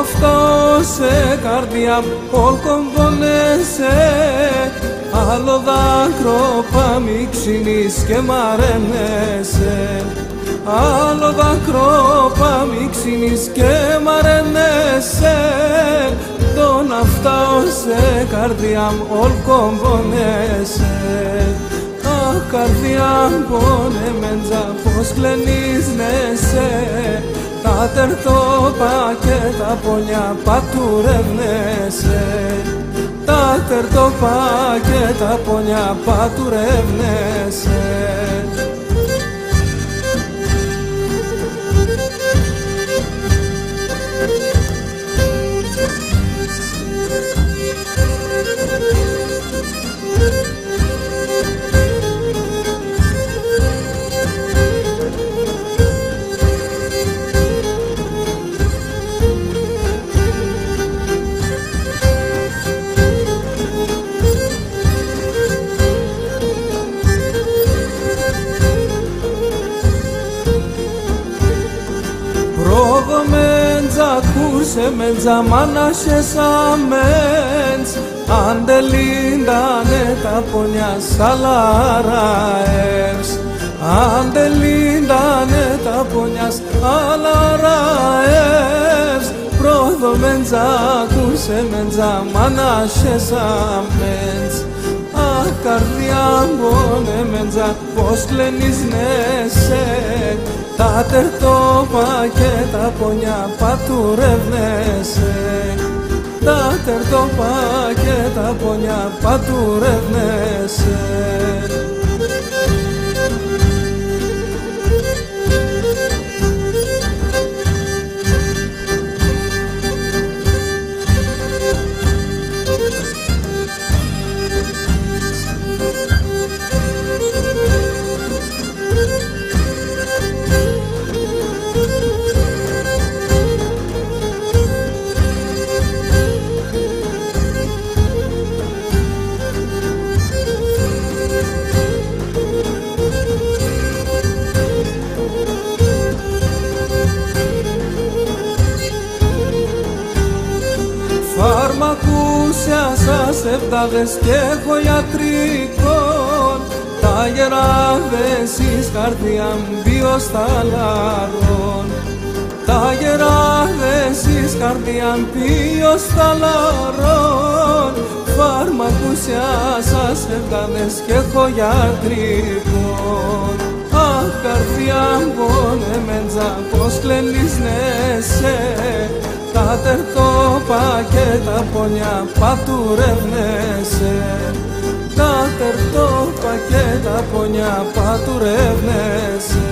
αυτό σε καρδιά πολκομπονέσαι, άλλο δάκρυ πάμι ξυνείς και μαραίνεσαι, άλλο δάκρυ πάμι ξυνείς και μαραίνεσαι, τον αυτά σε καρδιά ολκομπονέσαι. Αχ, καρδιά πονεμέντζα, πως κλενίζνεσαι, τα τερτόπα και τα πονιά πατουρεύνεσαι, τα τερτόπα και τα πονιά πατουρεύνεσαι. Πρόδομέντζα, κούρσεμέντζα, μάνασες αμένς, αντελίντανε τα πονιά σαλαραεύς, αντελίντανε τα πονιά σαλαραεύς. Πρόδομέντζα, κούρσεμέντζα, μάνασες αμένς, αχ, καρδιά πονεμέντζα, πως κλενίζνεσαι, τα τερτόπα και τα πονιά πατουρεύνεσαι, τα τερτόπα και τα πονιά πατουρεύνεσαι. Φαρμακούσια σας επτάδες και έχω ιατρικών, τα γεράδες εις καρδιάν βιοσταλάρων, τα γεράδες εις καρδιάν βιοσταλάρων. Φαρμακούσια σας επτάδες και έχω ιατρικών, αχ, καρδιά πονεμέντζα, πως κλενίζνεσαι, τα τερτόπα και τα πονιά πατουρεύνεσαι, τα τερτόπα και τα πονιά πατουρεύνεσαι.